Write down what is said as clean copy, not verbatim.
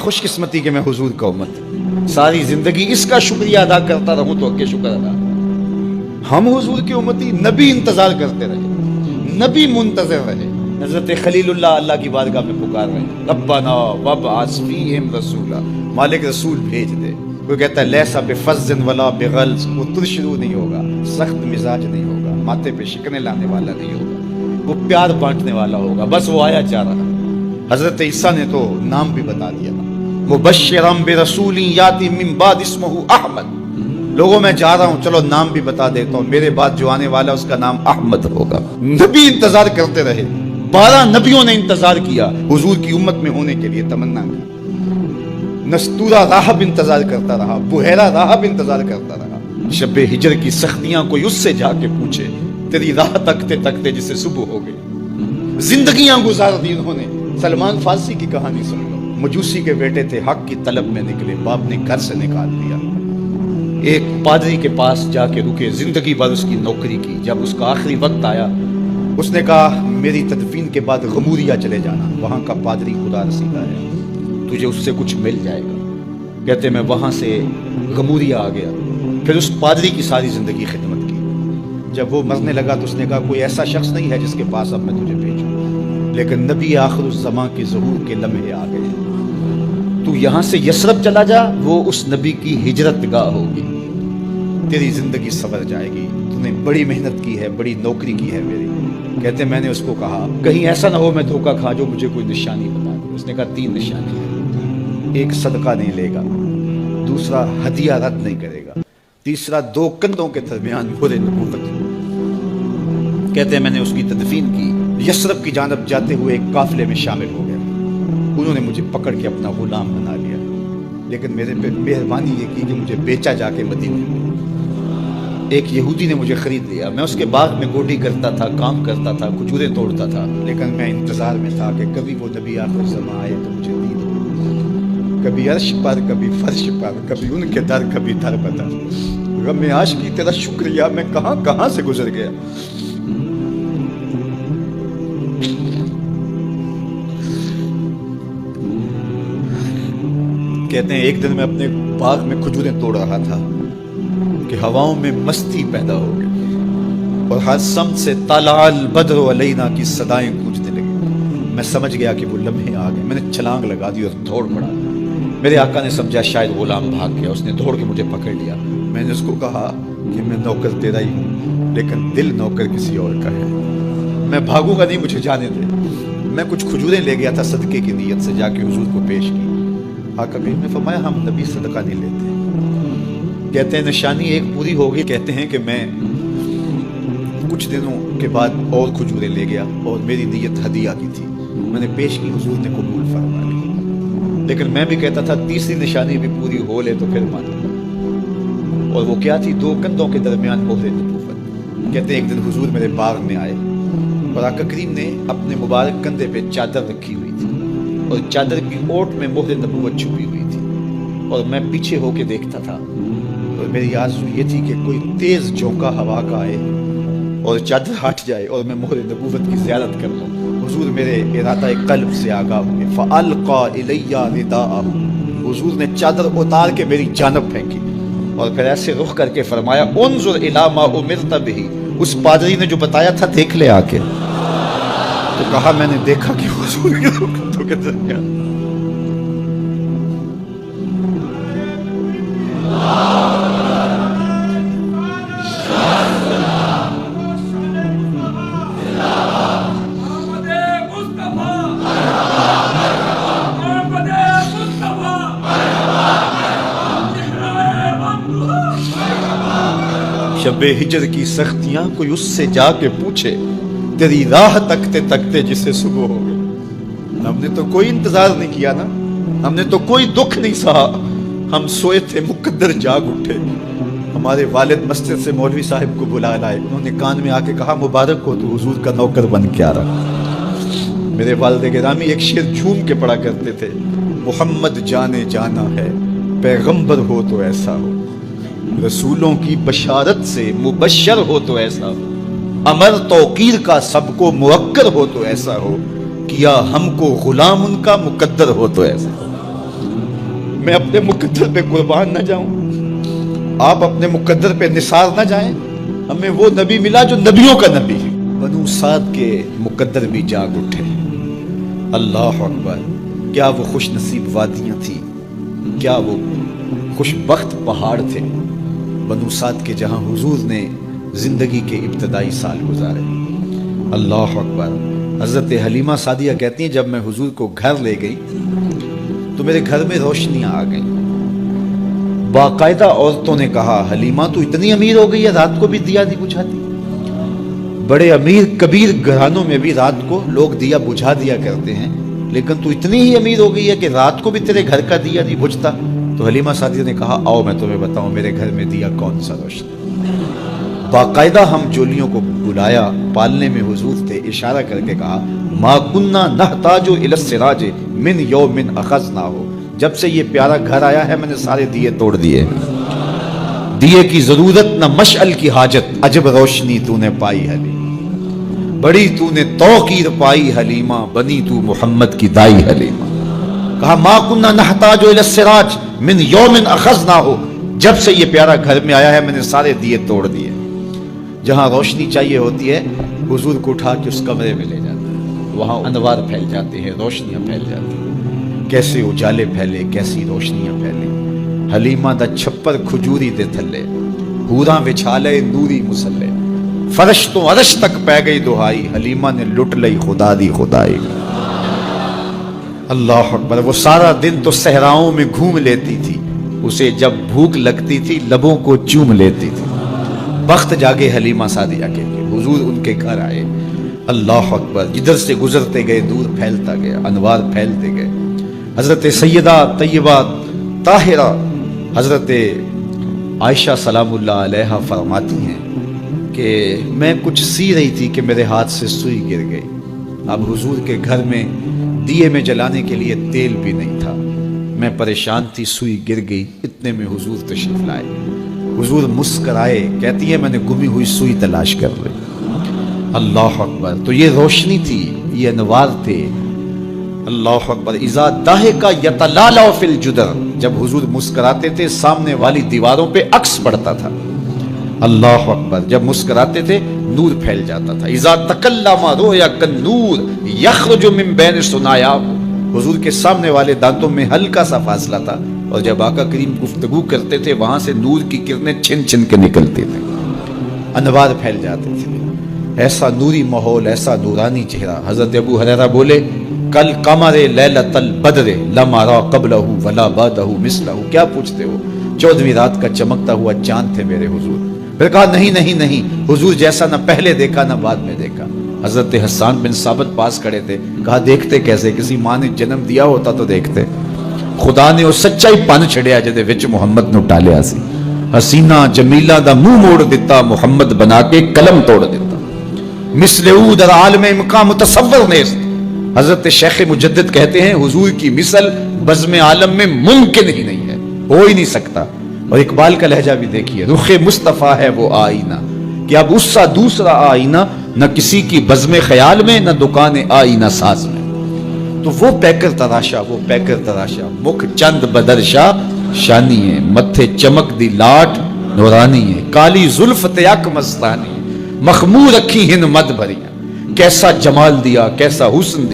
خوش قسمتی کہ میں حضور کا امت، ساری زندگی اس کا شکریہ ادا کرتا رہوں تو کہ شکر ادا۔ ہم حضور کی امتی، نبی انتظار کرتے رہے، نبی منتظر رہے۔ حضرت خلیل اللہ اللہ کی بارگاہ میں پکار رہے ہیں، ربنا وابعث فیہم رسولا، مالک رسول بھیج دے۔ کوئی کہتا ہے لیسا بفظ ولا بغلظ، وہ ترشرو نہیں ہوگا، سخت مزاج نہیں ہوگا، ماتھے پہ شکنیں لانے والا نہیں ہوگا، وہ پیار بانٹنے والا ہوگا، بس وہ آیا جا رہا۔ حضرت عیسیٰ نے تو نام بھی بتا دیا، مبشرا برسول یاتی من بعد اسمہ احمد، لوگوں میں جا رہا ہوں، چلو نام بھی بتا دیتا ہوں، میرے بعد جو آنے والا اس کا نام احمد ہوگا۔ نبی انتظار کرتے رہے، 12 نبیوں نے انتظار کیا حضور کی امت میں ہونے کے لیے، تمنا کی۔ نستورہ راہب انتظار کرتا رہا، بحیرہ راہب انتظار کرتا رہا۔ شب ہجر کی سختیاں کوئی اس سے جا کے پوچھے، تیری راہ تکتے تکتے جسے صبح ہو گئی۔ زندگیاں گزار دی انہوں نے۔ سلمان فارسی کی کہانی سن لو، مجوسی کے بیٹے تھے، حق کی طلب میں نکلے، باپ نے گھر سے نکال دیا، ایک پادری کے پاس جا کے رکے، زندگی بھر اس کی نوکری کی۔ جب اس کا آخری وقت آیا، اس نے کہا میری تدفین کے بعد غموریا چلے جانا، وہاں کا پادری خدا رسیدہ ہے، تجھے اس سے کچھ مل جائے گا۔ کہتے میں وہاں سے غموریا آ گیا، پھر اس پادری کی ساری زندگی خدمت کی۔ جب وہ مرنے لگا تو اس نے کہا کوئی ایسا شخص نہیں ہے جس کے پاس اب میں تجھے بھیجوں، لیکن نبی آخر الزمان کے ظہور کے لمحے آ گئے، تو یہاں سے یثرب چلا جا، وہ اس نبی کی ہجرت گاہ ہوگی، تیری زندگی سنور جائے گی، تو نے بڑی محنت کی ہے، بڑی نوکری کی ہے میری۔ کہتے میں نے اس کو کہا کہیں ایسا نہ ہو میں دھوکہ کھا جو مجھے کوئی نشانی بتا دے۔ اس نے کہا 3 نشانی ہیں، ایک صدقہ نہیں لے گا، دوسرا ہدیہ رد نہیں کرے گا، تیسرا 2 کندھوں کے درمیان مہر نبوت۔ کہتے ہیں میں نے اس کی تدفین کی، یثرب کی جانب جاتے ہوئے ایک قافلے میں شامل ہو گیا، انہوں نے مجھے پکڑ کے اپنا غلام بنا لیا، لیکن میرے پہ مہربانی یہ کی کہ مجھے بیچا جا کے مدینے میں۔ ایک یہودی نے مجھے خرید لیا، میں اس کے باغ میں گوڈی کرتا تھا، کام کرتا تھا، کھجوریں توڑتا تھا، لیکن میں انتظار میں تھا کہ کبھی وہ نبی آخر زمان آئے تو مجھے دید ہو، کبھی عرش پر، کبھی فرش پر، کبھی ان کے در، کبھی در بدر۔ غم عاشقی تیرا شکریہ، میں کہاں کہاں سے گزر گیا۔ کہتے ہیں ایک دن میں اپنے باغ میں کھجوریں توڑ رہا تھا کہ ہواؤں میں مستی پیدا ہو گئی اور ہر سمت سے طلع البدر علینا کی صدائیں گونجنے لگی۔ میں سمجھ گیا کہ وہ لمحے آ گئے، میں نے چھلانگ لگا دی اور دوڑ پڑا۔ میرے آقا نے سمجھا شاید غلام بھاگ گیا، اس نے دوڑ کے مجھے پکڑ لیا۔ میں نے اس کو کہا کہ میں نوکر تیرا ہی ہوں، لیکن دل نوکر کسی اور کا ہے، میں بھاگوں گا نہیں، مجھے جانے دے۔ میں کچھ کھجوریں لے گیا تھا صدقے کی نیت سے، جا کے حضور کو پیش کی۔ آقا کریم نے فرمایا ہم نبی صدقہ نہیں لیتے۔ کہتے ہیں نشانی ایک پوری ہو گئی۔ کہتے ہیں کہ میں کچھ دنوں کے بعد اور کھجوریں لے گیا اور میری نیت ہدیہ کی تھی، میں نے پیش کی، حضور نے قبول فرما لی، لیکن میں بھی کہتا تھا تیسری نشانی بھی پوری ہو لے تو پھر مانا۔ اور وہ کیا تھی؟ 2 کندھوں کے درمیان مہر نبوت۔ کہتے ہیں ایک دن حضور میرے باغ میں آئے اور آقا کریم نے اپنے مبارک کندھے پہ چادر رکھی ہوئی تھی اور چادر کی اوٹ میں مہر نبوت چھپی ہوئی تھی، اور میں پیچھے ہو کے دیکھتا تھا، اور میری آرزو یہ تھی کہ کوئی تیز جھونکا ہوا کا آئے اور چادر ہٹ جائے اور میں مہر نبوت کی زیارت کر لوں۔ حضور میرے ارادہ قلب سے آگاہ ہوئے، فَأَلْقَى إِلَيَّ رِدَاءَهُ، حضور نے چادر اتار کے میری جانب پھینکی اور پھر ایسے رخ کر کے فرمایا انظر إِلَى مَا أُمِرْتَ بِهِ، اس پادری نے جو بتایا تھا دیکھ لے آ کے۔ تو کہا میں نے دیکھا کہ حضور کے رخ کے درمیان شب ہجر کی سختیاں کوئی اس سے جا کے پوچھے، تیری راہ تکتے تکتے جسے صبح ہو گئی۔ ہم نے تو کوئی انتظار نہیں کیا نا، ہم نے تو کوئی دکھ نہیں سہا، ہم سوئے تھے مقدر جاگ اٹھے۔ ہمارے والد مسجد سے مولوی صاحب کو بلا لائے، انہوں نے کان میں آ کے کہا مبارک ہو تو حضور کا نوکر بن کے آ رہا۔ میرے والد گرامی ایک شعر جھوم کے پڑھا کرتے تھے، محمد جانے جانا ہے، پیغمبر ہو تو ایسا ہو، رسولوں کی بشارت سے مبشر ہو تو ایسا ہو، امر توقیر کا سب کو موقر ہو تو ایسا ہو، کیا ہم کو غلام ان کا مقدر ہو تو ایسا ہو۔ اپنے مقدر پہ قربان نہ جاؤں، آپ اپنے مقدر پہ نثار نہ جائیں؟ ہمیں وہ نبی ملا جو نبیوں کا نبی ہے۔ بنو سعد کے مقدر بھی جاگ اٹھے، اللہ اکبر! کیا وہ خوش نصیب وادیاں تھیں، کیا وہ خوش بخت پہاڑ تھے بنو سعد کے، جہاں حضور نے زندگی کے ابتدائی سال گزارے۔ اللہ اکبر! حضرت حلیمہ سعدیہ کہتی ہیں جب میں حضور کو گھر لے گئی تو میرے گھر میں روشنیاں آ گئیں۔ باقاعدہ عورتوں نے کہا حلیمہ تو اتنی امیر ہو گئی ہے رات کو بھی دیا نہیں بجھاتی۔ بڑے امیر کبیر گھرانوں میں بھی رات کو لوگ دیا بجھا دیا کرتے ہیں، لیکن تو اتنی ہی امیر ہو گئی ہے کہ رات کو بھی تیرے گھر کا دیا نہیں بجھتا۔ تو حلیمہ سعدیہ نے کہا آؤ میں تمہیں بتاؤں میرے گھر میں دیا کون سا روشن۔ باقاعدہ ہم جولیوں کو بلایا، پالنے میں حضور تھے، اشارہ کر کے کہا ما کننا نحتاج الی السراج من یوم اخذناہ، جب سے یہ پیارا گھر آیا ہے میں نے سارے دیے توڑ دیے، دیے کی ضرورت نہ مشعل کی حاجت، عجب روشنی تو نے پائی حلیمہ، بڑی تو نے توقیر پائی حلیمہ، بنی تو محمد کی دائی حلیمہ۔ کہا ما کننا نحتاج الی السراج من یوم اخذناہ، جب سے یہ پیارا گھر میں آیا ہے میں نے سارے دیے توڑ دیے۔ جہاں روشنی چاہیے ہوتی ہے حضور کو اٹھا کے اس کمرے میں لے جاتے ہیں، وہاں انوار پھیل جاتے ہیں، روشنیاں پھیل جاتی ہیں، کیسے اجالے پھیلے، کیسی روشنیاں پھیلے۔ حلیمہ دا چھپر کھجوری دے تھلے، حوراں وچھالے نوری مسلے، فرش تو عرش تک پہ گئی دہائی، حلیمہ نے لٹ لئی خدا دی خدائی۔ اللہ اکبر! وہ سارا دن تو صحراؤں میں گھوم لیتی تھی، اسے جب بھوک لگتی تھی لبوں کو چوم لیتی تھی۔ بخت جاگے حلیمہ سعدیہ کے، حضور ان کے گھر آئے، اللہ اکبر! جدھر سے گزرتے گئے نور پھیلتا گیا، انوار پھیلتے گئے۔ حضرت سیدہ طیبہ طاہرہ حضرت عائشہ سلام اللہ علیہا فرماتی ہیں کہ میں کچھ سی رہی تھی کہ میرے ہاتھ سے سوئی گر گئی۔ اب حضور کے گھر میں دیے میں جلانے کے لیے تیل بھی نہیں تھا، میں پریشان تھی، سوئی گر گئی، اتنے میں حضور تشریف لائے۔ حضور مسکرائے، کہتی ہے میں نے گمی ہوئی سوئی تلاش کر لی۔ اللہ اکبر! تو یہ روشنی تھی، یہ انوار تھے۔ اللہ اکبر! اذا ضحک یتلالع فی الجدر، جب حضور مسکراتے تھے سامنے والی دیواروں پہ عکس پڑتا تھا۔ اللہ اکبر! جب مسکراتے تھے نور پھیل جاتا تھا۔ اذا تکلم رؤیا کالنور یخرج من بین ثنایاہ، حضور کے سامنے والے دانتوں میں ہلکا سا فاصلہ تھا، اور جب آقا کریم گفتگو کرتے تھے وہاں سے نور کی کرنیں چھن چھن کے نکلتی تھیں، انوار پھیل جاتے تھے۔ ایسا نوری ماحول، ایسا نورانی چہرہ۔ حضرت ابو ہریرہ بولے کل قمر لیلۃ البدر لم ارى قبلہ ولا بعدہ مثلہ، کیا پوچھتے ہو؟ 14ویں رات کا چمکتا ہوا چاند تھے میرے حضور۔ پھر کہا نہیں نہیں نہیں، حضور جیسا نہ پہلے دیکھا نہ بعد میں دیکھا۔ حضرت حسان بن ثابت پاس کھڑے تھے، کہا دیکھتے کیسے؟ کسی ماں نے جنم دیا ہوتا تو دیکھتے۔ خدا نے وہ سچائی پن چھڑیا جدے وچ محمد نو ٹالیا سی، حسینہ جمیلہ دا منہ موڑ دیتا، محمد بنا کے قلم توڑ دیتا۔ مثل او در عالم امکان متصور نیست، حضرت شیخ مجدد کہتے ہیں حضور کی مثل بزم عالم میں ممکن ہی نہیں ہے، ہو ہی نہیں سکتا۔ اور اقبال کا لہجہ بھی دیکھیے، رخ مصطفیٰ ہے وہ آئینہ کہ اب اس سا دوسرا آئینہ نہ کسی کی بزم خیال میں نہ دکان آئینہ ساز میں۔ تو وہ پیکر تراشا، وہ پیکر تراشا، مکھ چند بدرشا شانی ہے، متھے چمک دی لاٹ نورانی ہے، کالی زلف تیک مستانی، مخمور رکھی ہن مد بھریاں، کیسا جمال دیا، کیسا حسن دیا۔